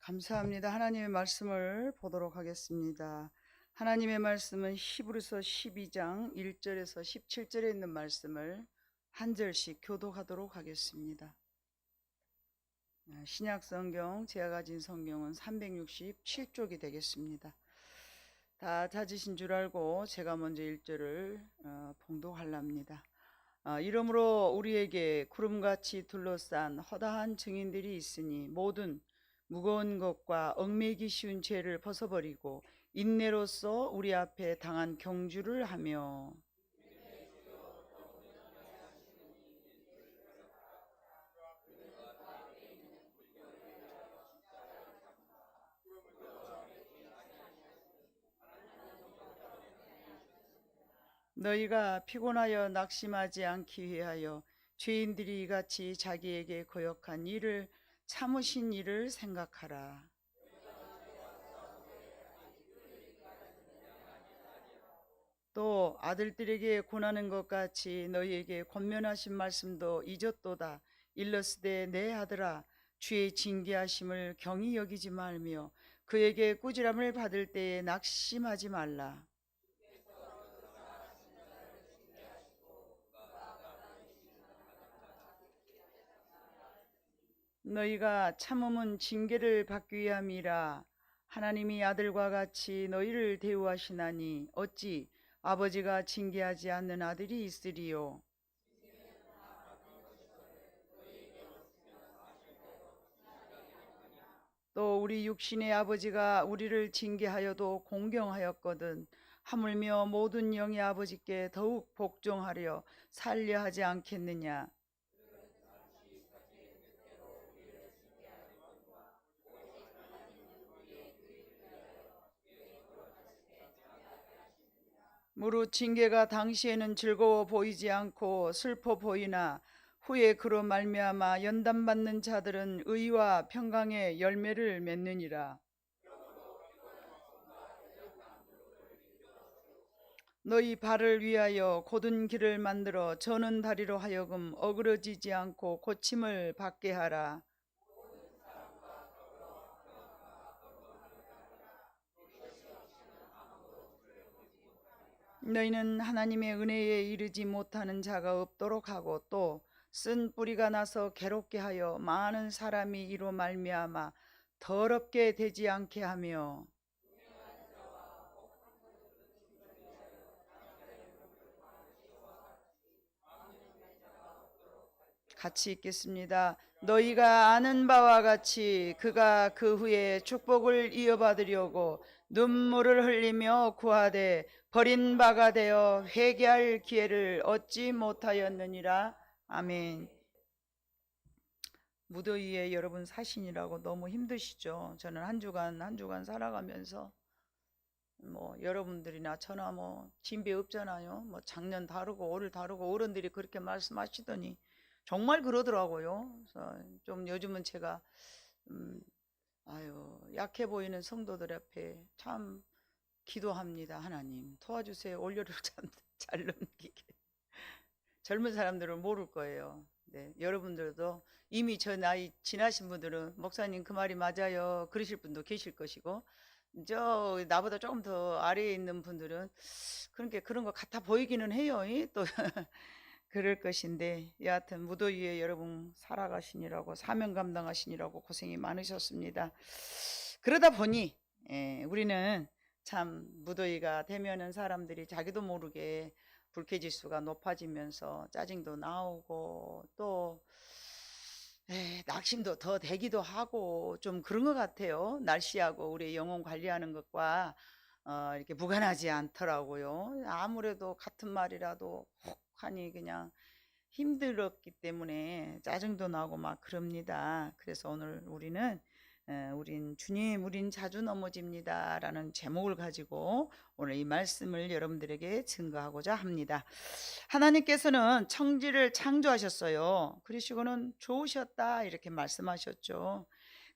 감사합니다. 하나님의 말씀을 보도록 하겠습니다. 하나님의 말씀은 히브리서 12장 1절에서 17절에 있는 말씀을 한 절씩 교독하도록 하겠습니다. 신약 성경 제가 가진 성경은 367쪽이 되겠습니다. 다 찾으신 줄 알고 제가 먼저 1절을 봉독하렵니다. 이러므로 우리에게 구름같이 둘러싼 허다한 증인들이 있으니 모든 무거운 것과 얽매이기 쉬운 죄를 벗어버리고 인내로써 우리 앞에 당한 경주를 하며 너희가 피곤하여 낙심하지 않기 위하여 죄인들이 이같이 자기에게 거역한 일을 참으신 일을 생각하라. 또 아들들에게 권하는 것 같이 너희에게 권면하신 말씀도 잊었도다. 일러스되 내 아들아 주의 징계하심을 경히 여기지 말며 그에게 꾸지람을 받을 때에 낙심하지 말라. 너희가 참음은 징계를 받기 위함이라. 하나님이 아들과 같이 너희를 대우하시나니 어찌 아버지가 징계하지 않는 아들이 있으리요. 또 우리 육신의 아버지가 우리를 징계하여도 공경하였거든 하물며 모든 영의 아버지께 더욱 복종하려 살려 하지 않겠느냐. 무릇 징계가 당시에는 즐거워 보이지 않고 슬퍼 보이나 후에 그로 말미암아 연단받는 자들은 의와 평강의 열매를 맺느니라. 너희 발을 위하여 곧은 길을 만들어 저는 다리로 하여금 어그러지지 않고 고침을 받게 하라. 너희는 하나님의 은혜에 이르지 못하는 자가 없도록 하고 또 쓴 뿌리가 나서 괴롭게 하여 많은 사람이 이로 말미암아 더럽게 되지 않게 하며 같이 읽겠습니다. 너희가 아는 바와 같이 그가 그 후에 축복을 이어받으려고 눈물을 흘리며 구하되 버린 바가 되어 회개할 기회를 얻지 못하였느니라. 아멘. 무더위에 여러분 사시느라고 너무 힘드시죠? 저는 한 주간 살아가면서 여러분들이나 저나 진배 없잖아요. 작년 다르고 올을 다르고 어른들이 그렇게 말씀하시더니 정말 그러더라고요. 그래서 좀 요즘은 제가 약해 보이는 성도들 앞에 참 기도합니다. 하나님 도와주세요. 올여를 참 잘 넘기게. 젊은 사람들은 모를 거예요. 네, 여러분들도 이미 저 나이 지나신 분들은 목사님 그 말이 맞아요 그러실 분도 계실 것이고 저 나보다 조금 더 아래에 있는 분들은 그렇게 그런 거 같아 보이기는 해요. 또 그럴 것인데 여하튼 무더위에 여러분 살아가시느라고 사명 감당하시느라고 고생이 많으셨습니다. 그러다 보니 우리는 참 무더위가 되면은 사람들이 자기도 모르게 불쾌지수가 높아지면서 짜증도 나오고 또 낙심도 더 되기도 하고 좀 그런 것 같아요. 날씨하고 우리 영혼 관리하는 것과 이렇게 무관하지 않더라고요. 아무래도 같은 말이라도 혹하니 그냥 힘들었기 때문에 짜증도 나고 막 그럽니다. 그래서 오늘 우린 주님 우린 자주 넘어집니다 라는 제목을 가지고 오늘 이 말씀을 여러분들에게 증거하고자 합니다. 하나님께서는 청지를 창조하셨어요. 그러시고는 좋으셨다 이렇게 말씀하셨죠.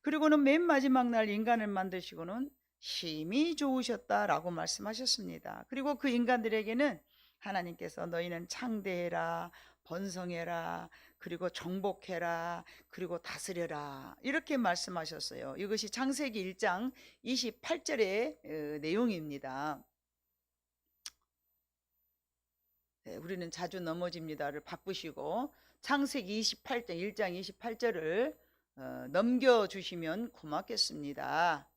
그리고는 맨 마지막 날 인간을 만드시고는 힘이 좋으셨다라고 말씀하셨습니다. 그리고 그 인간들에게는 하나님께서 너희는 창대해라 번성해라 그리고 정복해라, 그리고 다스려라, 이렇게 말씀하셨어요. 이것이 창세기 1장 28절의 내용입니다. 네, 우리는 자주 넘어집니다를 바꾸시고 창세기 28장 1장 28절을 넘겨주시면 고맙겠습니다.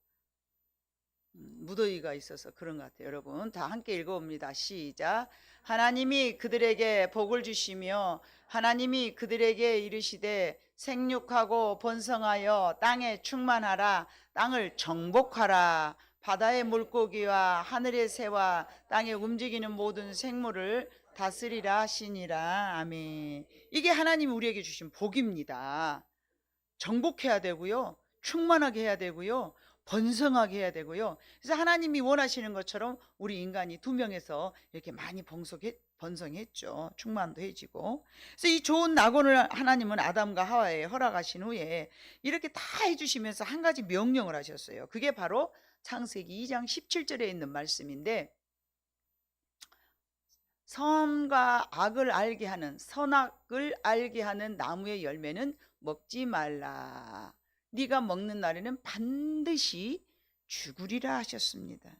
무더위가 있어서 그런 것 같아요. 여러분 다 함께 읽어봅니다. 시작. 하나님이 그들에게 복을 주시며 하나님이 그들에게 이르시되 생육하고 번성하여 땅에 충만하라, 땅을 정복하라, 바다의 물고기와 하늘의 새와 땅에 움직이는 모든 생물을 다스리라 하시니라. 아멘. 이게 하나님이 우리에게 주신 복입니다. 정복해야 되고요, 충만하게 해야 되고요, 번성하게 해야 되고요. 그래서 하나님이 원하시는 것처럼 우리 인간이 2명에서 이렇게 많이 번성했죠. 충만도 해지고. 그래서 이 좋은 낙원을 하나님은 아담과 하와에 허락하신 후에 이렇게 다 해주시면서 한 가지 명령을 하셨어요. 그게 바로 창세기 2장 17절에 있는 말씀인데, 선과 악을 알게 하는, 선악을 알게 하는 나무의 열매는 먹지 말라. 네가 먹는 날에는 반드시 죽으리라 하셨습니다.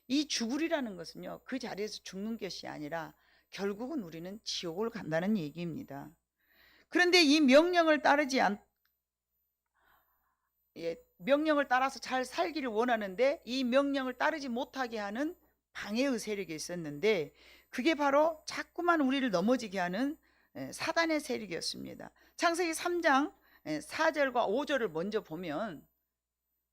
이 죽으리라는 것은요, 그 자리에서 죽는 것이 아니라 결국은 우리는 지옥을 간다는 얘기입니다. 그런데 이 명령을 명령을 따라서 잘 살기를 원하는데 이 명령을 따르지 못하게 하는 방해의 세력이 있었는데, 그게 바로 자꾸만 우리를 넘어지게 하는 사단의 세력이었습니다. 창세기 3장 4절과 5절을 먼저 보면,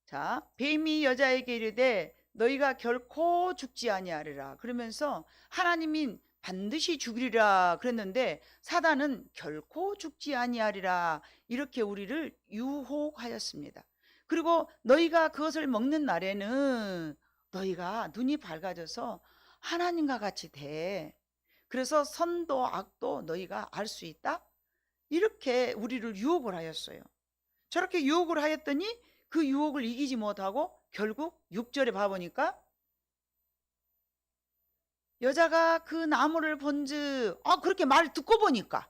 자, 뱀이 여자에게 이르되 너희가 결코 죽지 아니하리라 그러면서 하나님이 반드시 죽으리라 그랬는데 사단은 결코 죽지 아니하리라 이렇게 우리를 유혹하였습니다. 그리고 너희가 그것을 먹는 날에는 너희가 눈이 밝아져서 하나님과 같이 돼. 그래서 선도 악도 너희가 알 수 있다. 이렇게 우리를 유혹을 하였어요. 저렇게 유혹을 하였더니 그 유혹을 이기지 못하고 결국 6절에 봐보니까 여자가 그 나무를 본즉, 그렇게 말을 듣고 보니까,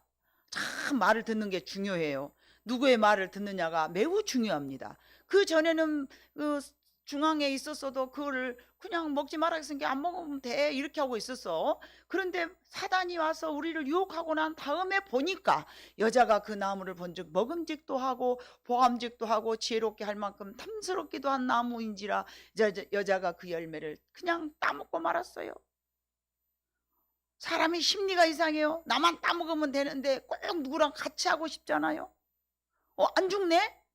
참 말을 듣는 게 중요해요. 누구의 말을 듣느냐가 매우 중요합니다. 그 전에는 그 중앙에 있었어도 그거를 그냥 먹지 말라 했으니까 안 먹으면 돼 이렇게 하고 있었어. 그런데 사단이 와서 우리를 유혹하고 난 다음에 보니까 여자가 그 나무를 본즉 먹음직도 하고 보암직도 하고 지혜롭게 할 만큼 탐스럽기도 한 나무인지라 여자가 그 열매를 그냥 따먹고 말았어요. 사람이 심리가 이상해요. 나만 따먹으면 되는데 꼭 누구랑 같이 하고 싶잖아요. 안 죽네?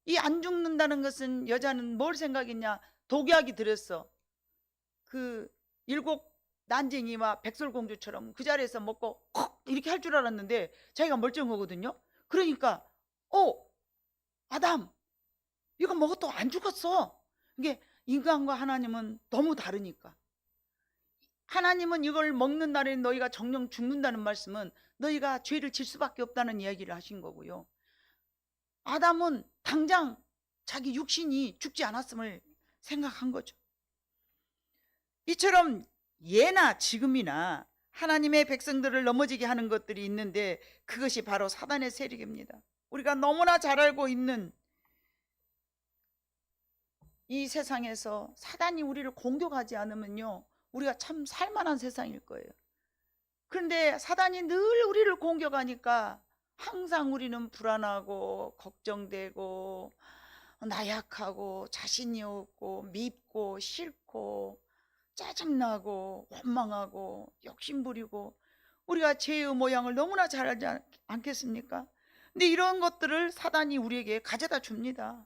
이 안 죽는다는 것은 여자는 뭘 생각했냐? 독약이 들었어. 그 7 난쟁이와 백설공주처럼 그 자리에서 먹고 이렇게 할 줄 알았는데 자기가 멀쩡하거든요. 그러니까 아담 이거 먹어도 안 죽었어. 이게 인간과 하나님은 너무 다르니까. 하나님은 이걸 먹는 날에 너희가 정령 죽는다는 말씀은 너희가 죄를 질 수밖에 없다는 이야기를 하신 거고요. 아담은 당장 자기 육신이 죽지 않았음을 생각한 거죠. 이처럼 예나 지금이나 하나님의 백성들을 넘어지게 하는 것들이 있는데 그것이 바로 사단의 세력입니다. 우리가 너무나 잘 알고 있는 이 세상에서 사단이 우리를 공격하지 않으면요, 우리가 참 살만한 세상일 거예요. 그런데 사단이 늘 우리를 공격하니까 항상 우리는 불안하고 걱정되고 나약하고 자신이 없고 밉고 싫고 짜증나고 원망하고 욕심부리고 우리가 죄의 모양을 너무나 잘 알지 않겠습니까? 근데 이런 것들을 사단이 우리에게 가져다 줍니다.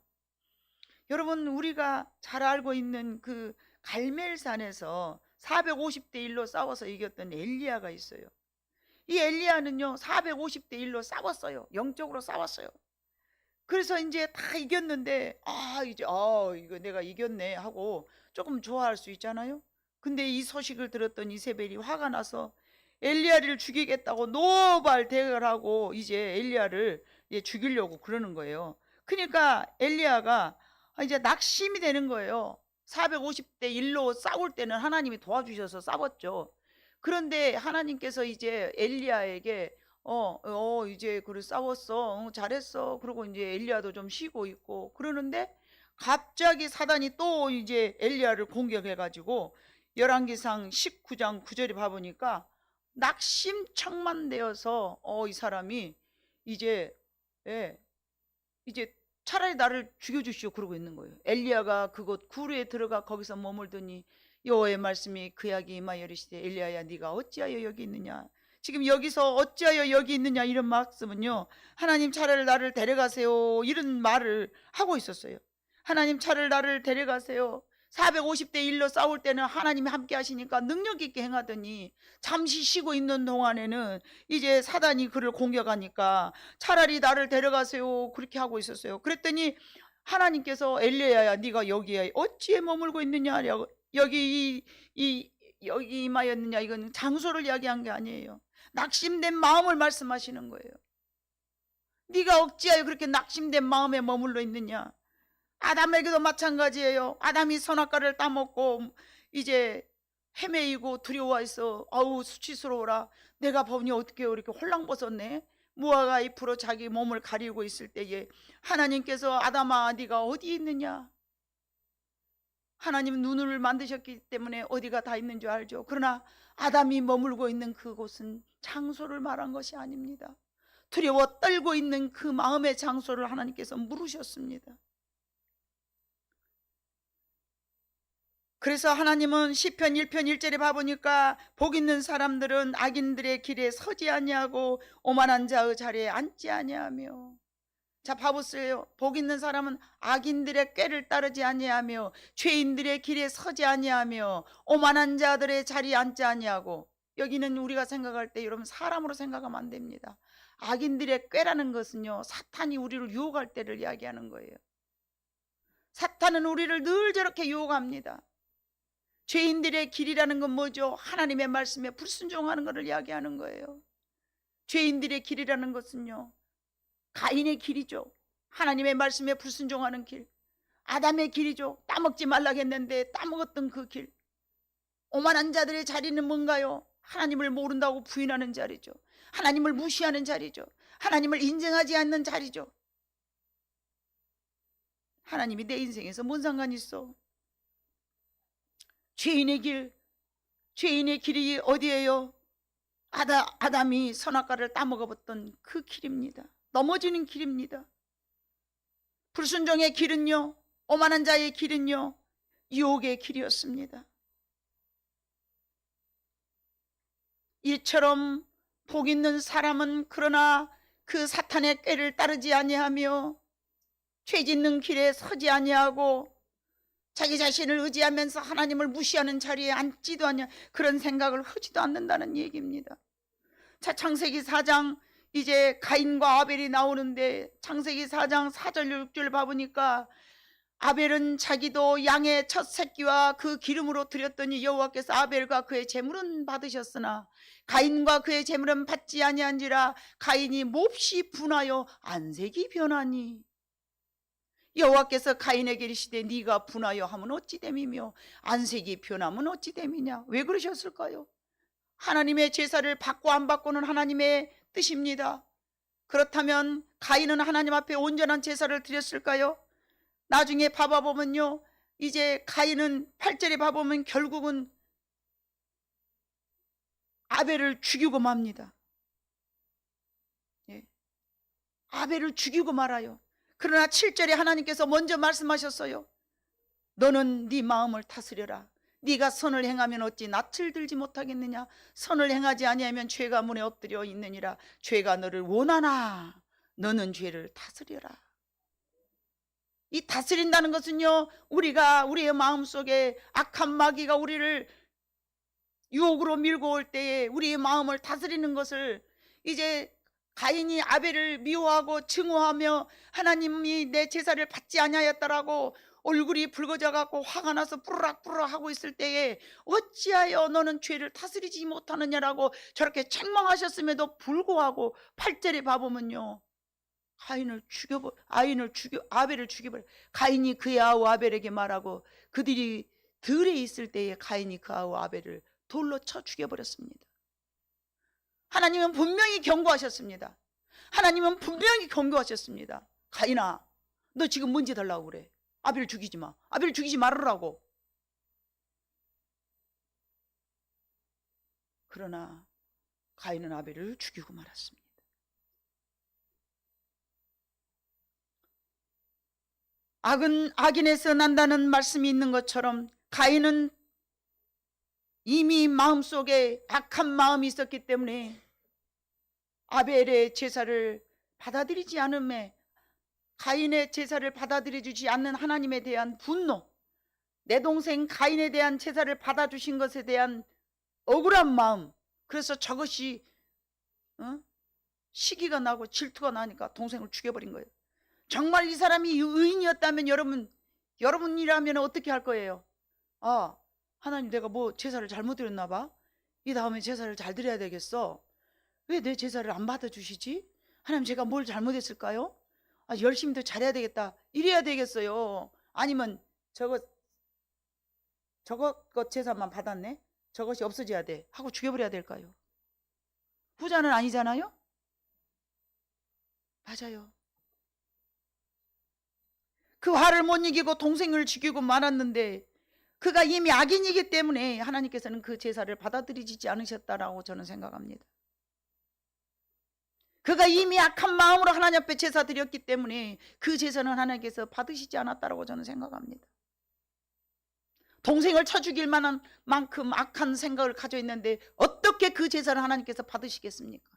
여러분, 우리가 잘 알고 있는 그 갈멜산에서 450대 1로 싸워서 이겼던 엘리야가 있어요. 이 엘리야는요 450대 1로 싸웠어요. 영적으로 싸웠어요. 그래서 이제 다 이겼는데 이거 내가 이겼네 하고 조금 좋아할 수 있잖아요. 근데 이 소식을 들었던 이세벨이 화가 나서 엘리야를 죽이겠다고 노발 대결하고 이제 엘리야를 죽이려고 그러는 거예요. 그러니까 엘리야가 이제 낙심이 되는 거예요. 450대 1로 싸울 때는 하나님이 도와주셔서 싸웠죠. 그런데 하나님께서 이제 엘리야에게 이제 그래 싸웠어. 잘했어. 그러고 이제 엘리야도 좀 쉬고 있고 그러는데 갑자기 사단이 또 이제 엘리야를 공격해가지고 열왕기상 19장 9절에 봐보니까 낙심청만되어서 이 사람이 이제 예, 이제 차라리 나를 죽여주시오 그러고 있는 거예요. 엘리야가 그곳 구루에 들어가 거기서 머물더니 여호와의 말씀이 그에게 임하여 이르시되 엘리야야 네가 어찌하여 여기 있느냐. 지금 여기서 어찌하여 여기 있느냐 이런 말씀은요, 하나님 차라리 나를 데려가세요 이런 말을 하고 있었어요. 하나님 차라리 나를 데려가세요. 450대 1로 싸울 때는 하나님이 함께 하시니까 능력 있게 행하더니 잠시 쉬고 있는 동안에는 이제 사단이 그를 공격하니까 차라리 나를 데려가세요 그렇게 하고 있었어요. 그랬더니 하나님께서 엘리야야 네가 여기에 어찌에 머물고 있느냐, 여기 여기 임하였느냐, 이건 장소를 이야기한 게 아니에요. 낙심된 마음을 말씀하시는 거예요. 네가 어찌하여 그렇게 낙심된 마음에 머물러 있느냐. 아담에게도 마찬가지예요. 아담이 선악과를 따먹고 이제 헤매이고 두려워해서 아우 수치스러워라. 내가 보니 어떻게 이렇게 홀랑벗었네. 무화과 잎으로 자기 몸을 가리고 있을 때에 하나님께서 아담아 네가 어디 있느냐. 하나님 눈을 만드셨기 때문에 어디가 다 있는 줄 알죠. 그러나 아담이 머물고 있는 그곳은 장소를 말한 것이 아닙니다. 두려워 떨고 있는 그 마음의 장소를 하나님께서 물으셨습니다. 그래서 하나님은 시편 1편 1절에 봐보니까 복 있는 사람들은 악인들의 길에 서지 아니하고 오만한 자의 자리에 앉지 아니하며. 자 봐보세요. 복 있는 사람은 악인들의 꾀를 따르지 아니하며 죄인들의 길에 서지 아니하며 오만한 자들의 자리에 앉지 아니하고. 여기는 우리가 생각할 때 여러분 사람으로 생각하면 안 됩니다. 악인들의 꾀라는 것은요, 사탄이 우리를 유혹할 때를 이야기하는 거예요. 사탄은 우리를 늘 저렇게 유혹합니다. 죄인들의 길이라는 건 뭐죠? 하나님의 말씀에 불순종하는 것을 이야기하는 거예요. 죄인들의 길이라는 것은요, 가인의 길이죠. 하나님의 말씀에 불순종하는 길. 아담의 길이죠. 따먹지 말라고 했는데 따먹었던 그 길. 오만한 자들의 자리는 뭔가요? 하나님을 모른다고 부인하는 자리죠. 하나님을 무시하는 자리죠. 하나님을 인정하지 않는 자리죠. 하나님이 내 인생에서 뭔 상관이 있어? 죄인의 길이 어디예요? 아담이 선악과를 따먹어봤던 그 길입니다. 넘어지는 길입니다. 불순종의 길은요, 오만한 자의 길은요, 유혹의 길이었습니다. 이처럼 복 있는 사람은 그러나 그 사탄의 꾀를 따르지 아니하며 죄 짓는 길에 서지 아니하고 자기 자신을 의지하면서 하나님을 무시하는 자리에 앉지도 않냐, 그런 생각을 하지도 않는다는 얘기입니다. 자, 창세기 4장 이제 가인과 아벨이 나오는데 창세기 4장 4절 6절 봐보니까 아벨은 자기도 양의 첫 새끼와 그 기름으로 드렸더니 여호와께서 아벨과 그의 제물은 받으셨으나 가인과 그의 제물은 받지 아니한지라 가인이 몹시 분하여 안색이 변하니. 여호와께서 가인에게 이르시되 네가 분하여 하면 어찌 됨이며 안색이 변하면 어찌 됨이냐. 왜 그러셨을까요? 하나님의 제사를 받고 안 받고는 하나님의 뜻입니다. 그렇다면 가인은 하나님 앞에 온전한 제사를 드렸을까요? 나중에 봐보면요, 이제 가인은 8절에 봐보면 결국은 아벨을 죽이고 맙니다. 예. 아벨을 죽이고 말아요. 그러나 7절에 하나님께서 먼저 말씀하셨어요. 너는 네 마음을 다스려라. 네가 선을 행하면 어찌 낯을 들지 못하겠느냐. 선을 행하지 아니하면 죄가 문에 엎드려 있느니라. 죄가 너를 원하나 너는 죄를 다스려라. 이 다스린다는 것은요, 우리의 마음속에 악한 마귀가 우리를 유혹으로 밀고 올 때에 우리의 마음을 다스리는 것을, 이제 가인이 아벨을 미워하고 증오하며 하나님이 내 제사를 받지 아니하였다라고 얼굴이 붉어져 갖고 화가 나서 뿌르락뿌르락 하고 있을 때에 어찌하여 너는 죄를 다스리지 못하느냐라고 저렇게 책망하셨음에도 불구하고 8절에 봐보면요, 아벨을 죽여버려. 가인이 그의 아우 아벨에게 말하고 그들이 들에 있을 때에 가인이 그 아우 아벨을 돌로 쳐 죽여버렸습니다. 하나님은 분명히 경고하셨습니다. 하나님은 분명히 경고하셨습니다. 가인아, 너 지금 뭔지 달라고 그래. 아벨 죽이지 마. 아벨 죽이지 말으라고. 그러나 가인은 아벨을 죽이고 말았습니다. 악은 악인에서 난다는 말씀이 있는 것처럼 가인은 이미 마음속에 악한 마음이 있었기 때문에 아벨의 제사를 받아들이지 않음에, 가인의 제사를 받아들여주지 않는 하나님에 대한 분노, 내 동생 가인에 대한 제사를 받아주신 것에 대한 억울한 마음, 그래서 저것이 시기가 나고 질투가 나니까 동생을 죽여버린 거예요. 정말 이 사람이 의인이었다면 여러분이라면 어떻게 할 거예요? 아, 하나님, 내가 뭐 제사를 잘못 드렸나 봐. 이 다음에 제사를 잘 드려야 되겠어. 왜 내 제사를 안 받아주시지? 하나님, 제가 뭘 잘못했을까요? 아, 열심히 더 잘해야 되겠다. 이래야 되겠어요. 아니면 저것 제사만 받았네, 저것이 없어져야 돼 하고 죽여버려야 될까요? 후자는 아니잖아요. 맞아요. 그 화를 못 이기고 동생을 죽이고 말았는데, 그가 이미 악인이기 때문에 하나님께서는 그 제사를 받아들이지 않으셨다라고 저는 생각합니다. 그가 이미 악한 마음으로 하나님 앞에 제사 드렸기 때문에 그 제사는 하나님께서 받으시지 않았다라고 저는 생각합니다. 동생을 쳐 죽일 만한 만큼 악한 생각을 가지고 있는데 어떻게 그 제사를 하나님께서 받으시겠습니까?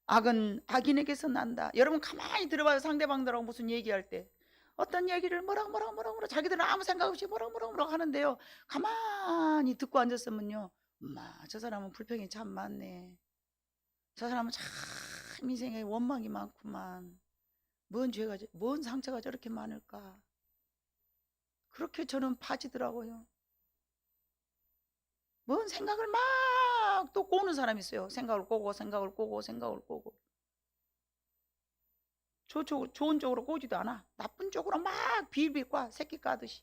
악은 악인에게서 난다. 여러분 가만히 들어봐요. 상대방들하고 무슨 얘기할 때 어떤 얘기를 뭐라고 자기들은 아무 생각 없이 뭐라고 하는데요, 가만히 듣고 앉았으면요, 저 사람은 불평이 참 많네. 저 사람은 참 인생에 원망이 많구만. 뭔 상처가 저렇게 많을까. 그렇게 저는 파지더라고요. 뭔 생각을 막 또 꼬는 사람이 있어요. 생각을 꼬고 좋은 쪽으로 꼬지도 않아. 나쁜 쪽으로 막 빌빌 꽈, 새끼 까듯이.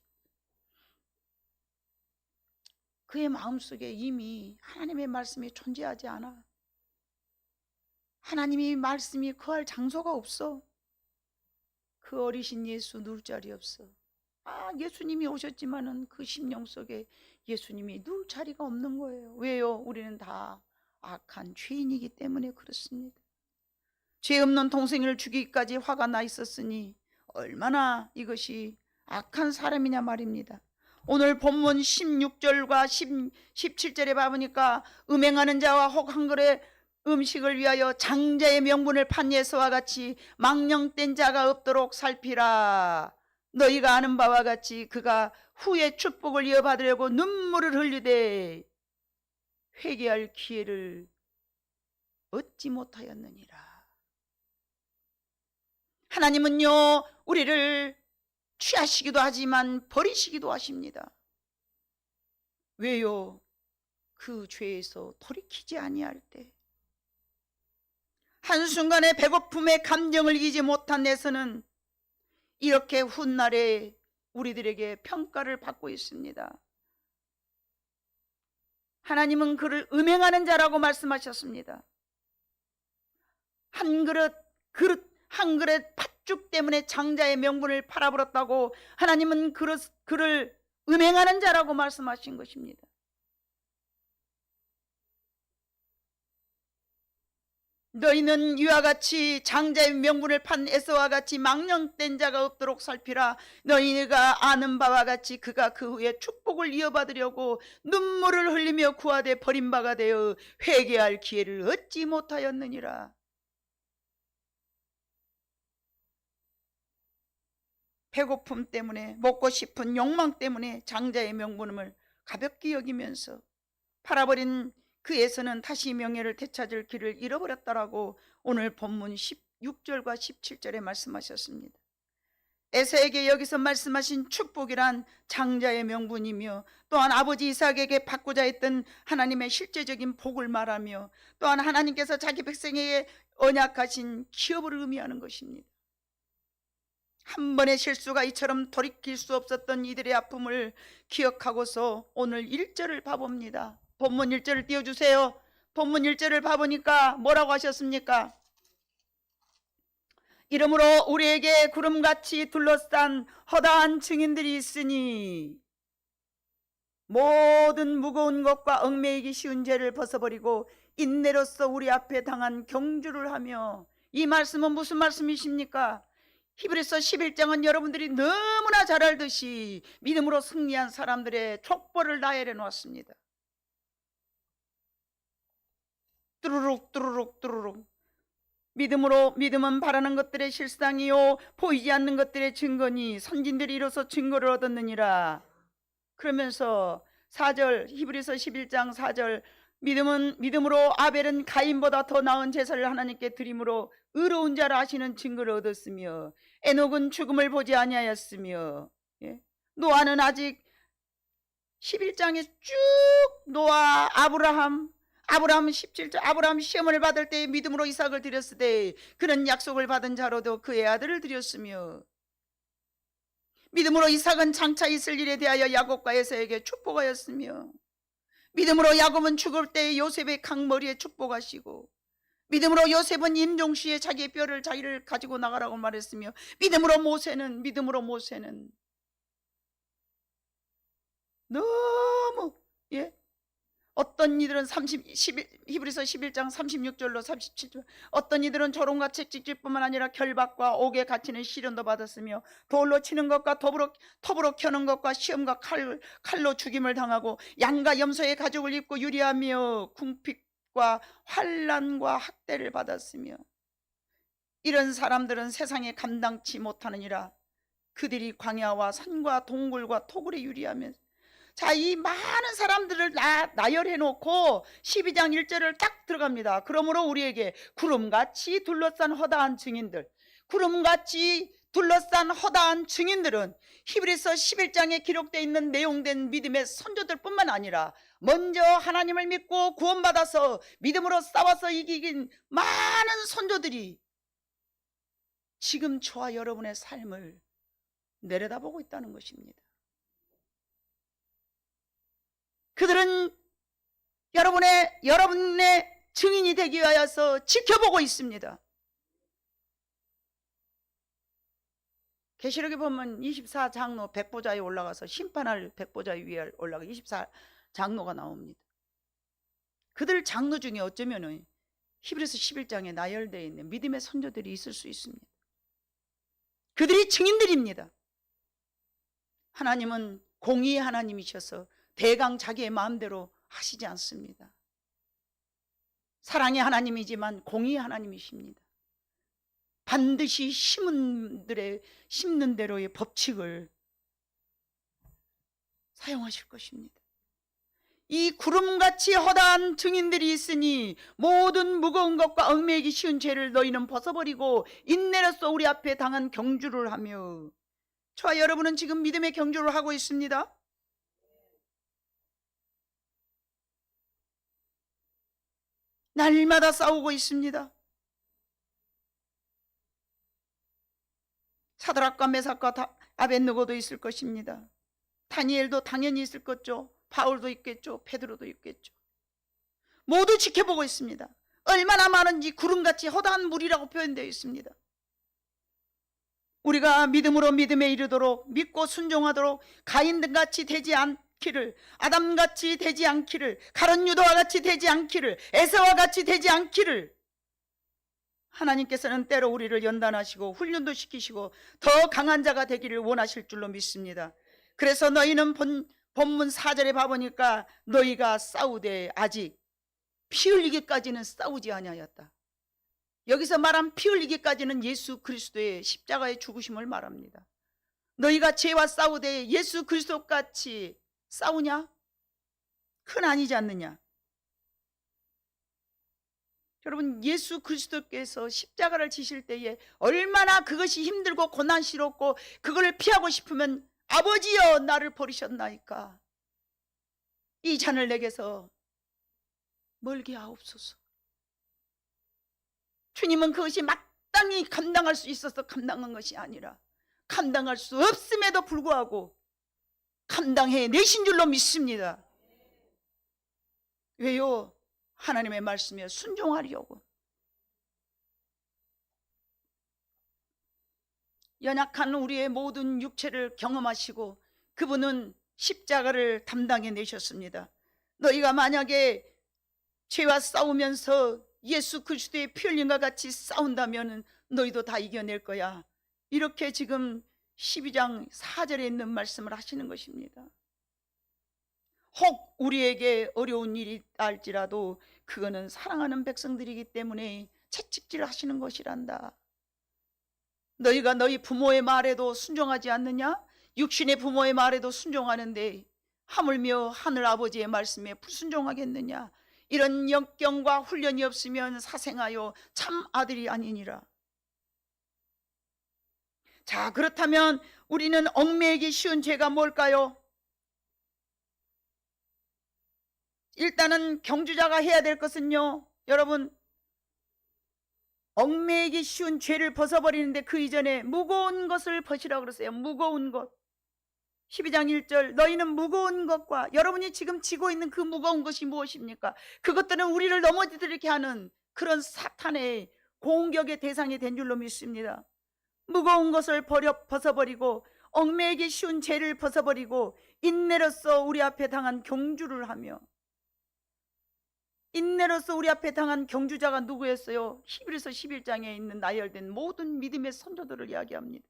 그의 마음속에 이미 하나님의 말씀이 존재하지 않아. 하나님의 말씀이 거할 장소가 없어. 그 어리신 예수 누울 자리 없어. 예수님이 오셨지만은 그 심령 속에 예수님이 누울 자리가 없는 거예요. 왜요? 우리는 다 악한 죄인이기 때문에 그렇습니다. 죄 없는 동생을 죽이기까지 화가 나 있었으니 얼마나 이것이 악한 사람이냐 말입니다. 오늘 본문 16절과 17절에 봐보니까 음행하는 자와 혹 한 그릇 음식을 위하여 장자의 명분을 판 예수와 같이 망령된 자가 없도록 살피라. 너희가 아는 바와 같이 그가 후에 축복을 이어받으려고 눈물을 흘리되 회개할 기회를 얻지 못하였느니라. 하나님은요, 우리를 취하시기도 하지만 버리시기도 하십니다. 왜요? 그 죄에서 돌이키지 아니할 때, 한순간의 배고픔의 감정을 이기지 못한 내서는 이렇게 훗날에 우리들에게 평가를 받고 있습니다. 하나님은 그를 음행하는 자라고 말씀하셨습니다. 한 그릇 팥죽 때문에 장자의 명분을 팔아버렸다고 하나님은 그를 음행하는 자라고 말씀하신 것입니다. 너희는 이와 같이 장자의 명분을 판 에서와 같이 망령된 자가 없도록 살피라. 너희가 아는 바와 같이 그가 그 후에 축복을 이어받으려고 눈물을 흘리며 구하되 버림바가 되어 회개할 기회를 얻지 못하였느니라. 배고픔 때문에, 먹고 싶은 욕망 때문에 장자의 명분을 가볍게 여기면서 팔아버린 그에서는 다시 명예를 되찾을 길을 잃어버렸다라고 오늘 본문 16절과 17절에 말씀하셨습니다. 에사에게 여기서 말씀하신 축복이란 장자의 명분이며, 또한 아버지 이삭에게 받고자 했던 하나님의 실제적인 복을 말하며, 또한 하나님께서 자기 백성에게 언약하신 기업을 의미하는 것입니다. 한 번의 실수가 이처럼 돌이킬 수 없었던 이들의 아픔을 기억하고서 오늘 1절을 봐봅니다. 본문 1절을 띄워주세요. 본문 1절을 봐보니까 뭐라고 하셨습니까? 이러므로 우리에게 구름같이 둘러싼 허다한 증인들이 있으니 모든 무거운 것과 얽매이기 쉬운 죄를 벗어버리고 인내로써 우리 앞에 당한 경주를 하며, 이 말씀은 무슨 말씀이십니까? 히브리서 11장은 여러분들이 너무나 잘 알듯이 믿음으로 승리한 사람들의 족보를 나열해 놓았습니다. 뚜루룩 뚜루룩 뚜루룩. 믿음은 바라는 것들의 실상이요 보이지 않는 것들의 증거니 선진들이 이로써 증거를 얻었느니라. 그러면서 4절, 히브리서 11장 4절, 믿음으로 아벨은 가인보다 더 나은 제사를 하나님께 드림으로 의로운 자라 하시는 증거를 얻었으며, 에녹은 죽음을 보지 아니하였으며, 예? 노아는 아직 11장에 쭉 노아, 아브라함 17절, 아브라함 시험을 받을 때 믿음으로 이삭을 드렸을 때 그는 약속을 받은 자로도 그의 아들을 드렸으며, 믿음으로 이삭은 장차 있을 일에 대하여 야곱과 에사에게 축복하였으며, 믿음으로 야곱은 죽을 때 요셉의 강머리에 축복하시고, 믿음으로 요셉은 임종시에 자기의 뼈를 자기를 가지고 나가라고 말했으며, 믿음으로 모세는 너무 어떤 이들은 히브리서 11장 36절로 37절, 어떤 이들은 조롱과 채찍질뿐만 아니라 결박과 옥에 갇히는 시련도 받았으며, 돌로 치는 것과 톱으로 켜는 것과 시험과 칼로 죽임을 당하고, 양과 염소의 가죽을 입고 유리하며 궁핍과 환난과 학대를 받았으며, 이런 사람들은 세상에 감당치 못하느니라. 그들이 광야와 산과 동굴과 토굴에 유리하며, 자, 이 많은 사람들을 나열해 놓고 12장 1절을 딱 들어갑니다. 그러므로 우리에게 구름같이 둘러싼 허다한 증인들, 구름같이 둘러싼 허다한 증인들은 히브리서 11장에 기록되어 있는 내용된 믿음의 선조들 뿐만 아니라 먼저 하나님을 믿고 구원받아서 믿음으로 싸워서 이긴 많은 선조들이 지금 저와 여러분의 삶을 내려다보고 있다는 것입니다. 그들은 여러분의 증인이 되기 위하여서 지켜보고 있습니다. 계시록에 보면 24장로 백보자에 올라가서 심판할 백보자 위에 올라가 24장로가 나옵니다. 그들 장로 중에 어쩌면 히브리서 11장에 나열되어 있는 믿음의 선조들이 있을 수 있습니다. 그들이 증인들입니다. 하나님은 공의의 하나님이셔서 대강 자기의 마음대로 하시지 않습니다. 사랑의 하나님이지만 공의의 하나님이십니다. 반드시 심는 대로의 법칙을 사용하실 것입니다. 이 구름같이 허다한 증인들이 있으니 모든 무거운 것과 얽매이기 쉬운 죄를 너희는 벗어버리고 인내로써 우리 앞에 당한 경주를 하며. 저와 여러분은 지금 믿음의 경주를 하고 있습니다. 날마다 싸우고 있습니다. 사드락과 메삭과 아벳느고도 있을 것입니다. 다니엘도 당연히 있을 거죠. 바울도 있겠죠. 베드로도 있겠죠. 모두 지켜보고 있습니다. 얼마나 많은지 구름같이 허다한 물이라고 표현되어 있습니다. 우리가 믿음으로 믿음에 이르도록, 믿고 순종하도록 가인같이 되지 않기를, 아담같이 되지 않기를, 가룟 유다와 같이 되지 않기를, 에사와 같이 되지 않기를 하나님께서는 때로 우리를 연단하시고 훈련도 시키시고 더 강한 자가 되기를 원하실 줄로 믿습니다. 그래서 너희는 본문 4절에 봐보니까 너희가 싸우되 아직 피 흘리기까지는 싸우지 아니하였다. 여기서 말한 피 흘리기까지는 예수 그리스도의 십자가의 죽으심을 말합니다. 너희가 죄와 싸우되 예수 그리스도같이 싸우냐? 그건 아니지 않느냐? 여러분, 예수 그리스도께서 십자가를 지실 때에 얼마나 그것이 힘들고 고난스럽고 그걸 피하고 싶으면 아버지여 나를 버리셨나이까 이 잔을 내게서 멀게 하옵소서. 주님은 그것이 마땅히 감당할 수 있어서 감당한 것이 아니라 감당할 수 없음에도 불구하고 감당해 내신 줄로 믿습니다. 왜요? 하나님의 말씀에 순종하려고. 연약한 우리의 모든 육체를 경험하시고 그분은 십자가를 담당해 내셨습니다. 너희가 만약에 죄와 싸우면서 예수 그리스도의 피 흘림과 같이 싸운다면 너희도 다 이겨낼 거야. 이렇게 지금 12장 4절에 있는 말씀을 하시는 것입니다. 혹 우리에게 어려운 일이 있다 할지라도 그거는 사랑하는 백성들이기 때문에 채찍질 하시는 것이란다. 너희가 너희 부모의 말에도 순종하지 않느냐? 육신의 부모의 말에도 순종하는데 하물며 하늘 아버지의 말씀에 불순종하겠느냐? 이런 역경과 훈련이 없으면 사생하여 참 아들이 아니니라. 자, 그렇다면 우리는 얽매이기 쉬운 죄가 뭘까요? 일단은 경주자가 해야 될 것은요, 여러분, 얽매이기 쉬운 죄를 벗어버리는데 그 이전에 무거운 것을 벗으라고 그러세요. 무거운 것. 12장 1절, 너희는 무거운 것과, 여러분이 지금 지고 있는 그 무거운 것이 무엇입니까? 그것들은 우리를 넘어지게 하는 그런 사탄의 공격의 대상이 된 줄로 믿습니다. 무거운 것을 벗어버리고 얽매이기 쉬운 죄를 벗어버리고 인내로서 우리 앞에 당한 경주를 하며, 인내로서 우리 앞에 당한 경주자가 누구였어요? 히브리서 11장에 있는 나열된 모든 믿음의 선조들을 이야기합니다.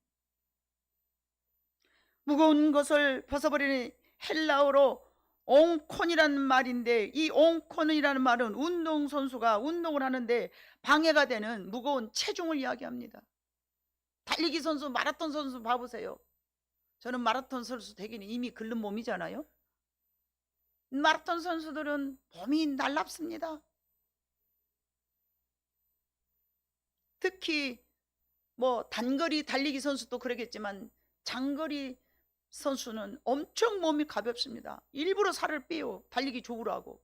무거운 것을 벗어버리는 헬라어로 옹콘이라는 말인데, 이 옹콘이라는 말은 운동선수가 운동을 하는데 방해가 되는 무거운 체중을 이야기합니다. 달리기 선수, 마라톤 선수 봐보세요. 저는 마라톤 선수 되기는 이미 긁는 몸이잖아요. 마라톤 선수들은 몸이 날랍습니다. 특히 단거리 달리기 선수도 그러겠지만 장거리 선수는 엄청 몸이 가볍습니다. 일부러 살을 빼요. 달리기 좋으라고.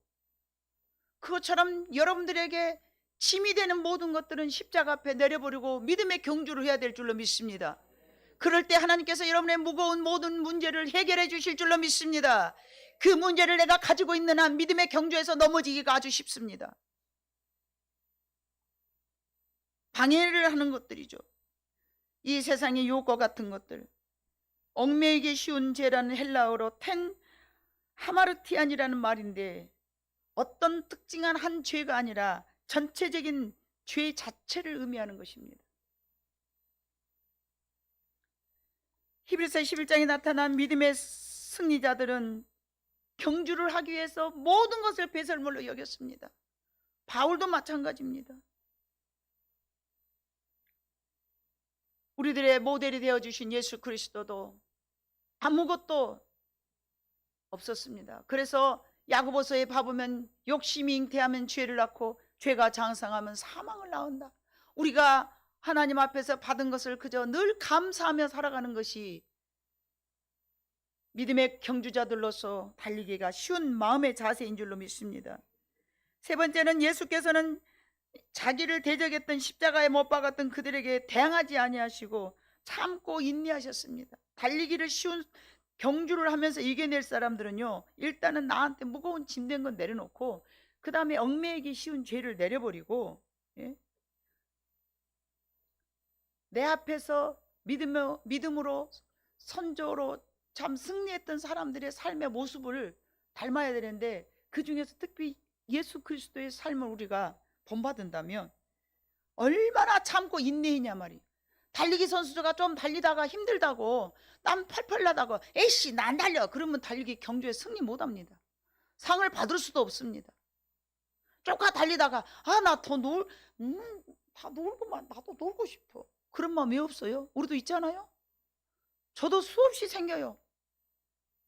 그것처럼 여러분들에게 짐이 되는 모든 것들은 십자가 앞에 내려버리고 믿음의 경주를 해야 될 줄로 믿습니다. 그럴 때 하나님께서 여러분의 무거운 모든 문제를 해결해 주실 줄로 믿습니다. 그 문제를 내가 가지고 있는 한 믿음의 경주에서 넘어지기가 아주 쉽습니다. 방해를 하는 것들이죠. 이 세상의 요거 같은 것들. 얽매이기 쉬운 죄라는 헬라어로 텐 하마르티안이라는 말인데, 어떤 특징한 한 죄가 아니라 전체적인 죄 자체를 의미하는 것입니다. 히브리서 11장에 나타난 믿음의 승리자들은 경주를 하기 위해서 모든 것을 배설물로 여겼습니다. 바울도 마찬가지입니다. 우리들의 모델이 되어주신 예수 그리스도도 아무것도 없었습니다. 그래서 야고보서에 봐보면 욕심이 잉태하면 죄를 낳고 죄가 장성하면 사망을 낳는다. 우리가 하나님 앞에서 받은 것을 그저 늘 감사하며 살아가는 것이 믿음의 경주자들로서 달리기가 쉬운 마음의 자세인 줄로 믿습니다. 세 번째는 예수께서는 자기를 대적했던 십자가에 못 박았던 그들에게 대항하지 아니하시고 참고 인내하셨습니다. 달리기를 쉬운 경주를 하면서 이겨낼 사람들은요, 일단은 나한테 무거운 짐 된 건 내려놓고 그 다음에 얽매이기 쉬운 죄를 내려버리고, 예? 내 앞에서 믿음으로 선조로 참 승리했던 사람들의 삶의 모습을 닮아야 되는데, 그 중에서 특히 예수 그리스도의 삶을 우리가 본받는다면 얼마나 참고 인내했냐 말이에요. 달리기 선수가 좀 달리다가 힘들다고, 땀 펄펄 나다고 에이씨 나 안 달려 그러면 달리기 경주에 승리 못합니다. 상을 받을 수도 없습니다. 쪼까 달리다가 나 더 다 놀고만, 나도 놀고 싶어, 그런 마음 왜 없어요? 우리도 있잖아요. 저도 수없이 생겨요.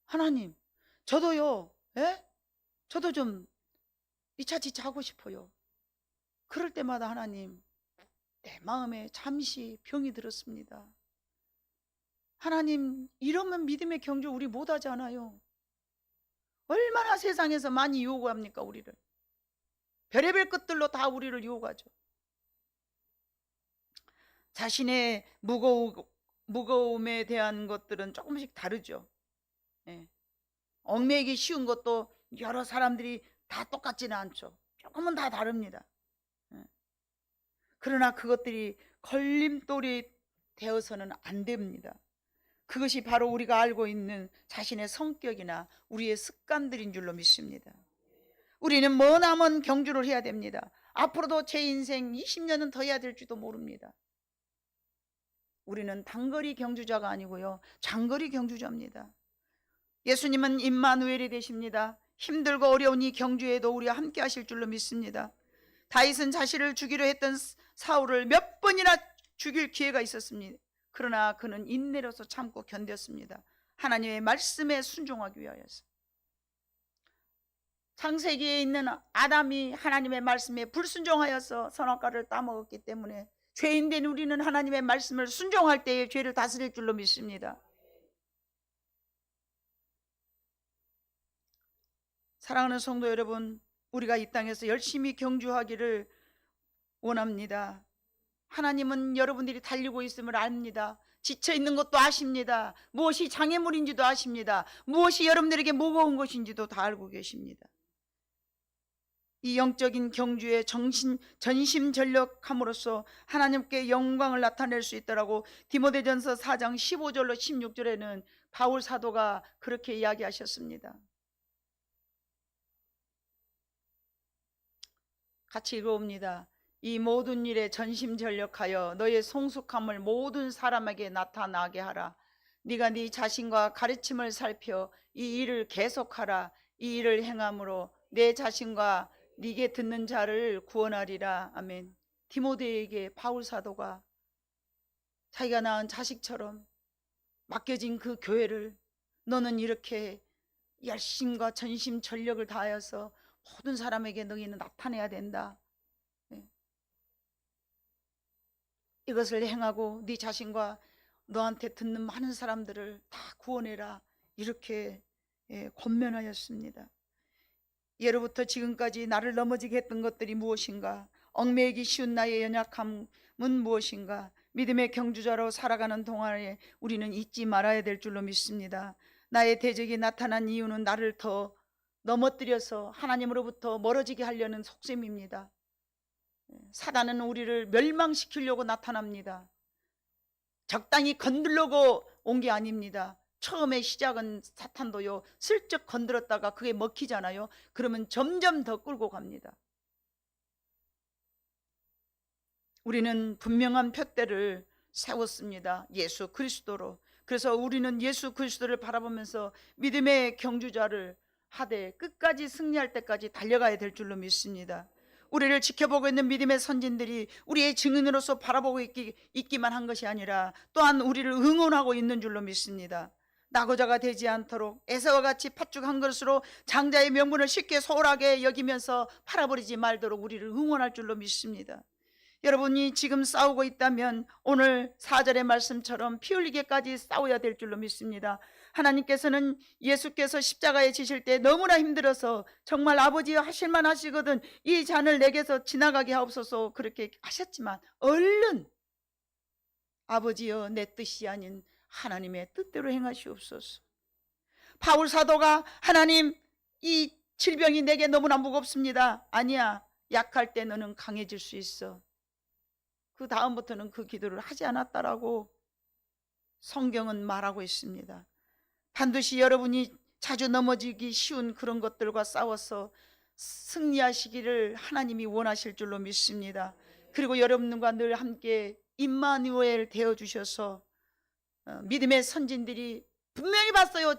하나님, 저도요, 저도 좀 이차지차 하고 싶어요. 그럴 때마다 하나님, 내 마음에 잠시 병이 들었습니다. 하나님, 이러면 믿음의 경주 우리 못하지 않아요? 얼마나 세상에서 많이 유혹합니까 우리를. 별의별 것들로 다 우리를 유혹하죠. 자신의 무거움에 대한 것들은 조금씩 다르죠. 예. 얽매이기 쉬운 것도 여러 사람들이 다 똑같지는 않죠. 조금은 다 다릅니다. 그러나 그것들이 걸림돌이 되어서는 안 됩니다. 그것이 바로 우리가 알고 있는 자신의 성격이나 우리의 습관들인 줄로 믿습니다. 우리는 머나먼 경주를 해야 됩니다. 앞으로도 제 인생 20년은 더 해야 될지도 모릅니다. 우리는 단거리 경주자가 아니고요, 장거리 경주자입니다. 예수님은 임마누엘이 되십니다. 힘들고 어려운 이 경주에도 우리와 함께 하실 줄로 믿습니다. 다윗은 자신을 죽이려 했던 사울을 몇 번이나 죽일 기회가 있었습니다. 그러나 그는 인내로서 참고 견뎠습니다. 하나님의 말씀에 순종하기 위하여서. 창세기에 있는 아담이 하나님의 말씀에 불순종하여서 선악과를 따먹었기 때문에 죄인된 우리는 하나님의 말씀을 순종할 때에 죄를 다스릴 줄로 믿습니다. 사랑하는 성도 여러분, 우리가 이 땅에서 열심히 경주하기를 원합니다. 하나님은 여러분들이 달리고 있음을 압니다. 지쳐 있는 것도 아십니다. 무엇이 장애물인지도 아십니다. 무엇이 여러분들에게 무거운 것인지도 다 알고 계십니다. 이 영적인 경주에 전심전력함으로써 하나님께 영광을 나타낼 수 있더라고 디모데전서 4장 15절로 16절에는 바울 사도가 그렇게 이야기하셨습니다. 같이 읽어봅니다. 이 모든 일에 전심전력하여 너의 성숙함을 모든 사람에게 나타나게 하라. 네가 네 자신과 가르침을 살펴 이 일을 계속하라. 이 일을 행함으로 내 자신과 네게 듣는 자를 구원하리라. 아멘. 디모데에게 바울 사도가 자기가 낳은 자식처럼 맡겨진 그 교회를 너는 이렇게 열심과 전심 전력을 다하여서 모든 사람에게 너희는 나타내야 된다. 이것을 행하고 네 자신과 너한테 듣는 많은 사람들을 다 구원해라. 이렇게 권면하였습니다. 예로부터 지금까지 나를 넘어지게 했던 것들이 무엇인가? 얽매이기 쉬운 나의 연약함은 무엇인가? 믿음의 경주자로 살아가는 동안에 우리는 잊지 말아야 될 줄로 믿습니다. 나의 대적이 나타난 이유는 나를 더 넘어뜨려서 하나님으로부터 멀어지게 하려는 속셈입니다. 사단은 우리를 멸망시키려고 나타납니다. 적당히 건들려고 온 게 아닙니다. 처음에 시작은 사탄도요, 슬쩍 건드렸다가 그게 먹히잖아요. 그러면 점점 더 끌고 갑니다. 우리는 분명한 푯대를 세웠습니다. 예수 그리스도로. 그래서 우리는 예수 그리스도를 바라보면서 믿음의 경주자를 하되 끝까지 승리할 때까지 달려가야 될 줄로 믿습니다. 우리를 지켜보고 있는 믿음의 선진들이 우리의 증인으로서 바라보고 있기만 한 것이 아니라 또한 우리를 응원하고 있는 줄로 믿습니다. 낙오자가 되지 않도록 에서와 같이 팥죽 한 그릇으로 장자의 명분을 쉽게 소홀하게 여기면서 팔아버리지 말도록 우리를 응원할 줄로 믿습니다. 여러분이 지금 싸우고 있다면 오늘 4절의 말씀처럼 피 흘리게까지 싸워야 될 줄로 믿습니다. 하나님께서는 예수께서 십자가에 지실 때 너무나 힘들어서 정말 아버지여 하실만 하시거든 이 잔을 내게서 지나가게 하옵소서 그렇게 하셨지만 얼른 아버지여 내 뜻이 아닌 하나님의 뜻대로 행하시옵소서. 바울 사도가 하나님 이 질병이 내게 너무나 무겁습니다. 아니야, 약할 때 너는 강해질 수 있어. 그 다음부터는 그 기도를 하지 않았다라고 성경은 말하고 있습니다. 반드시 여러분이 자주 넘어지기 쉬운 그런 것들과 싸워서 승리하시기를 하나님이 원하실 줄로 믿습니다. 그리고 여러분과 늘 함께 임마누엘 되어주셔서 믿음의 선진들이 분명히 봤어요.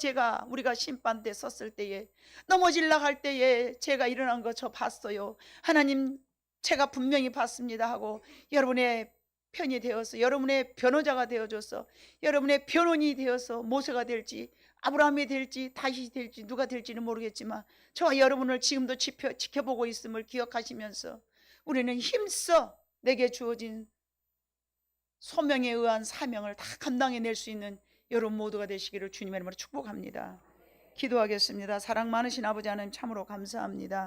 우리가 심판대 섰을 때에 넘어질라 할 때에 제가 일어난 거 저 봤어요. 하나님 제가 분명히 봤습니다 하고 여러분의 편이 되어서 여러분의 변호자가 되어줘서 여러분의 변호인이 되어서 모세가 될지 아브라함이 될지 다윗이 될지 누가 될지는 모르겠지만 저와 여러분을 지금도 지켜보고 있음을 기억하시면서 우리는 힘써 내게 주어진 소명에 의한 사명을 다 감당해낼 수 있는 여러분 모두가 되시기를 주님의 이름으로 축복합니다. 기도하겠습니다. 사랑 많으신 아버지 하나님 참으로 감사합니다.